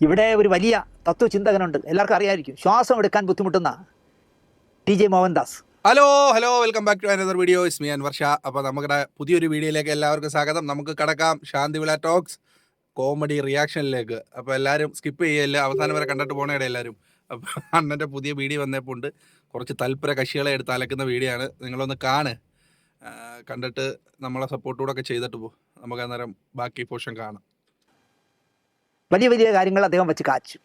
ഇവിടെ ഒരു വലിയ തത്വചിന്തകനുണ്ട്, എല്ലാവർക്കും അറിയാമായിരിക്കും, ശ്വാസം എടുക്കാൻ ബുദ്ധിമുട്ടുന്ന TJ Mohandas. Hello welcome back to another video. Is me Anwar Shah. അപ്പോൾ നമ്മുടെ പുതിയൊരു വീഡിയോയിലേക്ക് എല്ലാവർക്കും സ്വാഗതം. നമുക്ക് കടക്കാം ശാന്തിവിള ടോക്സ് കോമഡി റിയാക്ഷനിലേക്ക്. അപ്പോൾ എല്ലാവരും സ്കിപ്പ് ചെയ്യല്ല, അവസാനം വരെ കണ്ടിട്ട് പോകണേടെ എല്ലാവരും. അപ്പോൾ അണ്ണൻ്റെ പുതിയ വീഡിയോ വന്നപ്പോൾ ഉണ്ട്, കുറച്ച് തൽപര കക്ഷികളെ എടുത്ത് അലക്കുന്ന വീഡിയോ ആണ്. നിങ്ങളൊന്ന് കണ്ടിട്ട് നമ്മളെ സപ്പോർട്ടൂടെ ഒക്കെ ചെയ്തിട്ട് പോകും. നമുക്ക് അന്നേരം ബാക്കി പോർഷൻ കാണാം. വലിയ വലിയ കാര്യങ്ങൾ അദ്ദേഹം വെച്ച് കാച്ചു.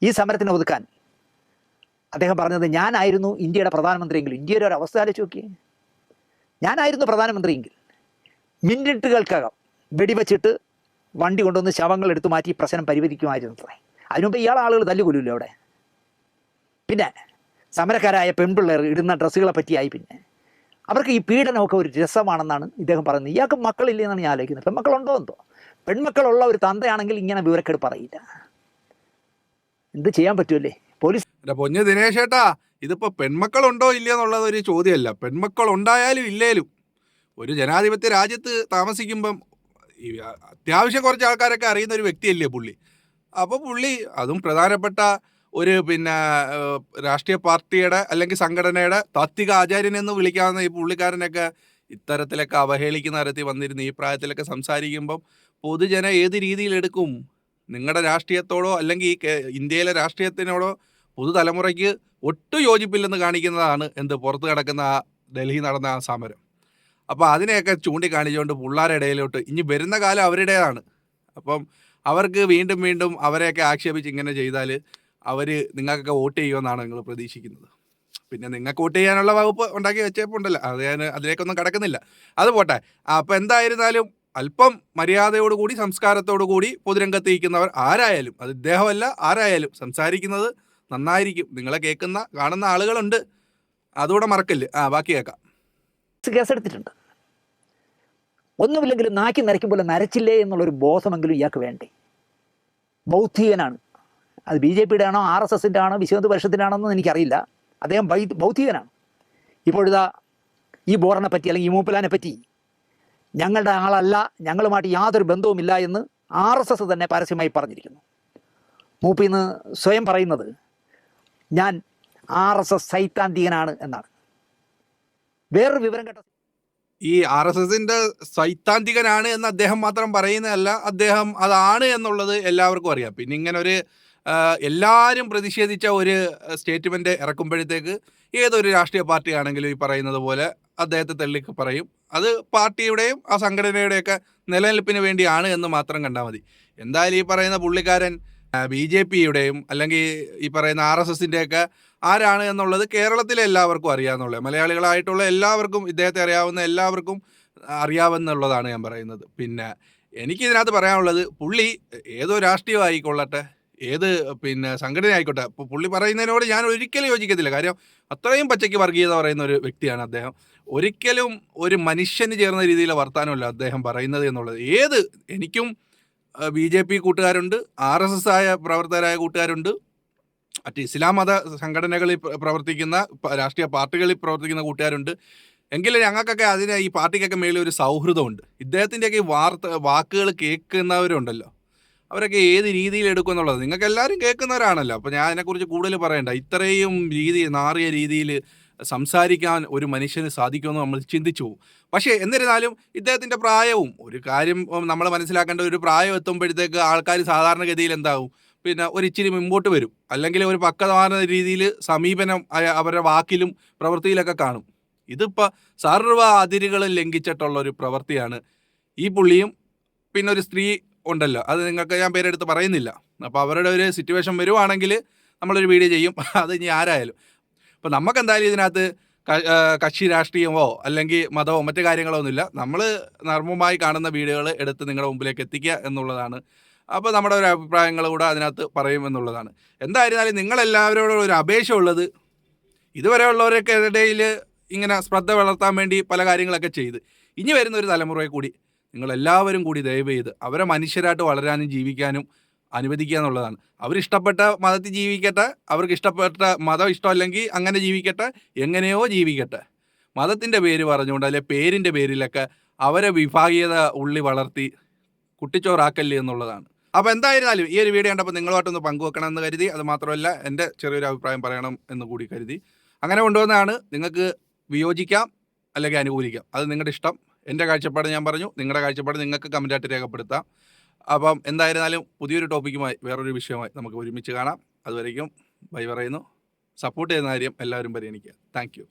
ഈ സമരത്തിനെ ഒതുക്കാൻ അദ്ദേഹം പറഞ്ഞത്, ഞാനായിരുന്നു ഇന്ത്യയുടെ പ്രധാനമന്ത്രിയെങ്കിൽ, ഇന്ത്യയുടെ ഒരു അവസ്ഥ ആലോചിച്ച് നോക്കിയേ, ഞാനായിരുന്നു പ്രധാനമന്ത്രിയെങ്കിൽ മിനിറ്റുകൾക്കകം വെടിവെച്ചിട്ട് വണ്ടി കൊണ്ടുവന്ന് ശവങ്ങൾ എടുത്തു മാറ്റി പ്രശ്നം പരിഹരിക്കുമായിരുന്നത്രേ. അതിനുമുമ്പ് ആളുകൾ തല്ലുകൊല്ലുമല്ലോ അവിടെ. പിന്നെ സമരക്കാരായ പെൺപിള്ളേർ ഇടുന്ന ഡ്രസ്സുകളെ പറ്റിയായി. പിന്നെ അവർക്ക് ഈ പീഡനമൊക്കെ ഒരു രസമാണെന്നാണ് ഇദ്ദേഹം പറയുന്നത്. ഇയാൾക്ക് മക്കളില്ലേ എന്നാണ് ഞാൻ ആലോചിക്കുന്നത്. പെൺമക്കളുണ്ടോ എന്തോ? പെൺമക്കളുള്ള ഒരു തന്തയാണെങ്കിൽ ഇങ്ങനെ വിവരക്കേട് പറയില്ല. എന്ത് ചെയ്യാൻ പറ്റുമല്ലേ പോലീസ്. പൊന്ന് ദിനേശ് ഏട്ടാ, ഇതിപ്പോൾ പെൺമക്കളുണ്ടോ ഇല്ലയെന്നുള്ളത് ഒരു ചോദ്യമല്ല. പെൺമക്കൾ ഉണ്ടായാലും ഇല്ലേലും ഒരു ജനാധിപത്യ രാജ്യത്ത് താമസിക്കുമ്പം അത്യാവശ്യം കുറച്ച് ആൾക്കാരൊക്കെ അറിയുന്ന ഒരു വ്യക്തിയല്ലേ പുള്ളി. അപ്പോൾ പുള്ളി അതും പ്രധാനപ്പെട്ട ഒരു രാഷ്ട്രീയ പാർട്ടിയുടെ അല്ലെങ്കിൽ സംഘടനയുടെ താത്വിക ആചാര്യൻ എന്ന് വിളിക്കാവുന്ന ഈ പുള്ളിക്കാരനൊക്കെ ഇത്തരത്തിലൊക്കെ അവഹേളിക്കുന്ന തരത്തിൽ വന്നിരുന്ന് ഈ പ്രായത്തിലൊക്കെ സംസാരിക്കുമ്പം പൊതുജന ഏത് രീതിയിലെടുക്കും? നിങ്ങളുടെ രാഷ്ട്രീയത്തോടോ അല്ലെങ്കിൽ ഇന്ത്യയിലെ രാഷ്ട്രീയത്തിനോടോ പുതുതലമുറയ്ക്ക് ഒട്ടും യോജിപ്പില്ലെന്ന് കാണിക്കുന്നതാണ് പുറത്ത് കിടക്കുന്ന ഡൽഹി നടന്ന ആ സമരം. അപ്പോൾ അതിനെയൊക്കെ ചൂണ്ടിക്കാണിച്ചുകൊണ്ട് പിള്ളേരുടെ ഇടയിലോട്ട് ഇനി വരുന്ന കാലം അവരുടേതാണ്. അപ്പം അവർക്ക് വീണ്ടും അവരെയൊക്കെ ആക്ഷേപിച്ച് ഇങ്ങനെ ചെയ്താൽ അവർ നിങ്ങൾക്കൊക്കെ വോട്ട് ചെയ്യുമെന്നാണ് നിങ്ങൾ പ്രതീക്ഷിക്കുന്നത്. പിന്നെ നിങ്ങൾക്ക് വോട്ട് ചെയ്യാനുള്ള വകുപ്പ് ഉണ്ടാക്കി വെച്ചേപ്പുണ്ടല്ലോ, അത് ഞാൻ അതിലേക്കൊന്നും കടക്കുന്നില്ല. അത് പോട്ടെ. അപ്പോൾ എന്തായിരുന്നാലും അല്പം മര്യാദയോടുകൂടി സംസ്കാരത്തോടുകൂടി പൊതുരംഗത്ത് ഇരിക്കുന്നവർ ആരായാലും, അത് ഇദ്ദേഹമല്ല ആരായാലും സംസാരിക്കുന്നത് നന്നായിരിക്കും. നിങ്ങളെ കാണുന്ന ആളുകളുണ്ട്, അതുകൂടെ മറക്കല്ല്. ബാക്കി കേൾക്കാം. കേസെടുത്തിട്ടുണ്ട്. ഒന്നുമില്ലെങ്കിലും നാക്കി നരയ്ക്കുമ്പോൾ നരച്ചില്ലേ എന്നുള്ളൊരു ബോധമെങ്കിലും ഇയാൾക്ക് വേണ്ടേ? ബൗദ്ധികനാണ്. അത് BJPയുടെ ആണോ RSSൻ്റെ ആണോ വിശ്വ പരിഷത്തിനാണോന്നും എനിക്കറിയില്ല. അദ്ദേഹം ബൗദ്ധികനാണ്. ഇപ്പോഴിതാ ഈ ബോറിനെ പറ്റി അല്ലെങ്കിൽ ഈ മൂപ്പലാനെ പറ്റി ഞങ്ങളുടെ ആളല്ല, ഞങ്ങളുമായിട്ട് യാതൊരു ബന്ധവുമില്ല എന്ന് RSS തന്നെ പരസ്യമായി പറഞ്ഞിരിക്കുന്നു. മൂപ്പിന്ന് സ്വയം പറയുന്നത് ഞാൻ RSS സൈദ്ധാന്തികനാണ് എന്നാണ്. വേറൊരു വിവരം കേട്ട ഈ RSSൻ്റെ സൈദ്ധാന്തികനാണ് എന്ന് അദ്ദേഹം മാത്രം പറയുന്നതല്ല, അദ്ദേഹം അതാണ് എന്നുള്ളത് എല്ലാവർക്കും അറിയാം. പിന്നെ ഇങ്ങനെ ഒരു എല്ലാവരും പ്രതിഷേധിച്ച ഒരു സ്റ്റേറ്റ്മെൻറ്റ് ഇറക്കുമ്പോഴത്തേക്ക് ഏതൊരു രാഷ്ട്രീയ പാർട്ടി ആണെങ്കിലും ഈ പറയുന്നത് പോലെ അദ്ദേഹത്തെ തള്ളിക്ക് പറയും. അത് പാർട്ടിയുടെയും ആ സംഘടനയുടെയൊക്കെ നിലനിൽപ്പിന് വേണ്ടിയാണ് എന്ന് മാത്രം കണ്ടാൽ മതി. എന്തായാലും ഈ പറയുന്ന പുള്ളിക്കാരൻ BJPയുടെയും അല്ലെങ്കിൽ ഈ പറയുന്ന RSSൻ്റെയൊക്കെ ആരാണ് എന്നുള്ളത് കേരളത്തിലെ എല്ലാവർക്കും അറിയാമെന്നുള്ളത്, മലയാളികളായിട്ടുള്ള എല്ലാവർക്കും, ഇദ്ദേഹത്തെ അറിയാവുന്ന എല്ലാവർക്കും അറിയാവുന്നുള്ളതാണ് ഞാൻ പറയുന്നത്. പിന്നെ എനിക്കിതിനകത്ത് പറയാനുള്ളത്, പുള്ളി ഏതോ രാഷ്ട്രീയം ആയിക്കൊള്ളട്ടെ, ഏത് സംഘടന ആയിക്കോട്ടെ, അപ്പോൾ പുള്ളി പറയുന്നതിനോട് ഞാൻ ഒരിക്കലും യോജിക്കത്തില്ല. കാര്യം അത്രയും പച്ചയ്ക്ക് വർഗീയത പറയുന്ന ഒരു വ്യക്തിയാണ് അദ്ദേഹം. ഒരിക്കലും ഒരു മനുഷ്യന് ചേർന്ന രീതിയിലെ വർത്താനമല്ല അദ്ദേഹം പറയുന്നത് എന്നുള്ളത്. എനിക്കും BJP കൂട്ടുകാരുണ്ട്, RSS ആയ പ്രവർത്തകരായ കൂട്ടുകാരുണ്ട്, മറ്റ് ഇസ്ലാം മത സംഘടനകളിൽ പ്രവർത്തിക്കുന്ന രാഷ്ട്രീയ പാർട്ടികളിൽ പ്രവർത്തിക്കുന്ന കൂട്ടുകാരുണ്ട്. എങ്കിലും ഞങ്ങൾക്കൊക്കെ ഈ പാർട്ടിക്കൊക്കെ മേളിൽ ഒരു സൗഹൃദമുണ്ട്. ഇദ്ദേഹത്തിൻ്റെയൊക്കെ വാക്കുകൾ കേൾക്കുന്നവരുണ്ടല്ലോ, അവരൊക്കെ ഏത് രീതിയിൽ എടുക്കും എന്നുള്ളത് നിങ്ങൾക്ക് എല്ലാവരും കേൾക്കുന്നവരാണല്ലോ. അപ്പോൾ ഞാൻ അതിനെക്കുറിച്ച് കൂടുതൽ പറയണ്ട. ഇത്രയും നാറിയ രീതിയിൽ സംസാരിക്കാൻ ഒരു മനുഷ്യന് സാധിക്കുമെന്ന് നമ്മൾ ചിന്തിച്ചു പോകും. പക്ഷേ എന്നിരുന്നാലും ഇദ്ദേഹത്തിൻ്റെ പ്രായവും ഒരു കാര്യം നമ്മൾ മനസ്സിലാക്കേണ്ട, ഒരു പ്രായം എത്തുമ്പോഴത്തേക്ക് ആൾക്കാർ സാധാരണഗതിയിൽ എന്താവും, ഒരു ഇച്ചിരി മുമ്പോട്ട് വരും, അല്ലെങ്കിൽ ഒരു പക്വതമായ രീതിയിൽ സമീപനം അവരുടെ വാക്കിലും പ്രവൃത്തിയിലൊക്കെ കാണും. ഇതിപ്പോൾ സർവ്വ അതിരുകൾ ലംഘിച്ചിട്ടുള്ള ഒരു പ്രവൃത്തിയാണ് ഈ പുള്ളിയും. പിന്നെ ഒരു സ്ത്രീ ഉണ്ടല്ലോ, അത് നിങ്ങൾക്ക് ഞാൻ പേരെടുത്ത് പറയുന്നില്ല. അപ്പോൾ അവരുടെ ഒരു സിറ്റുവേഷൻ വരുവാണെങ്കിൽ നമ്മളൊരു വീഡിയോ ചെയ്യും, അത് ഇനി ആരായാലും. അപ്പോൾ നമുക്കെന്തായാലും ഇതിനകത്ത് കക്ഷി രാഷ്ട്രീയമോ അല്ലെങ്കിൽ മതമോ മറ്റു കാര്യങ്ങളോ ഒന്നുമില്ല. നമ്മൾ നർമ്മമായി കാണുന്ന വീഡിയോകൾ എടുത്ത് നിങ്ങളുടെ മുമ്പിലേക്ക് എത്തിക്കുക എന്നുള്ളതാണ്. അപ്പോൾ നമ്മുടെ ഒരു അഭിപ്രായങ്ങൾ കൂടെ അതിനകത്ത് പറയുമെന്നുള്ളതാണ്. എന്തായിരുന്നാലും നിങ്ങളെല്ലാവരോടും ഒരു അപേക്ഷ ഉള്ളത്, ഇതുവരെ ഉള്ളവരൊക്കെ ഇടയിൽ ഇങ്ങനെ ശ്രദ്ധ വളർത്താൻ വേണ്ടി പല കാര്യങ്ങളൊക്കെ ചെയ്ത്, ഇനി വരുന്ന ഒരു തലമുറയെ കൂടി നിങ്ങളെല്ലാവരും കൂടി ദയവ് ചെയ്ത് അവരെ മനുഷ്യരായിട്ട് വളരാനും ജീവിക്കാനും അനുവദിക്കുക എന്നുള്ളതാണ്. അവരിഷ്ടപ്പെട്ട മതത്തിൽ ജീവിക്കട്ടെ, അവർക്ക് ഇഷ്ടപ്പെട്ട മതം ഇഷ്ടമല്ലെങ്കിൽ അങ്ങനെ ജീവിക്കട്ടെ, എങ്ങനെയോ ജീവിക്കട്ടെ. മതത്തിൻ്റെ പേര് പറഞ്ഞുകൊണ്ട് അല്ലെ പേരിൻ്റെ പേരിലൊക്കെ അവരെ വിഭാഗീയത ഉള്ളി വളർത്തി കുട്ടിച്ചോറാക്കല്ലേ എന്നുള്ളതാണ്. അപ്പോൾ എന്തായിരുന്നാലും ഈ ഒരു വീഡിയോ കണ്ടപ്പോൾ നിങ്ങളുമായിട്ടൊന്ന് പങ്കുവെക്കണം എന്ന് കരുതി. അത് മാത്രമല്ല എൻ്റെ ചെറിയൊരു അഭിപ്രായം പറയണം എന്ന് കൂടി കരുതി. അങ്ങനെ കൊണ്ടുവന്നതാണ്. നിങ്ങൾക്ക് വിയോജിക്കാം അല്ലെങ്കിൽ അനുകൂലിക്കാം, അത് നിങ്ങളുടെ ഇഷ്ടം. എൻ്റെ കാഴ്ചപ്പാട് ഞാൻ പറഞ്ഞു, നിങ്ങളുടെ കാഴ്ചപ്പാട് നിങ്ങൾക്ക് കമൻറ്റായിട്ട് രേഖപ്പെടുത്താം. അപ്പം എന്തായിരുന്നാലും പുതിയൊരു ടോപ്പിക്കുമായി വേറൊരു വിഷയമായി നമുക്ക് ഒരുമിച്ച് കാണാം. അതുവരേക്കും ബൈ പറയുന്നു. സപ്പോർട്ട് ചെയ്യുന്ന കാര്യം എല്ലാവരും പരിഗണിക്കുക. Thank you.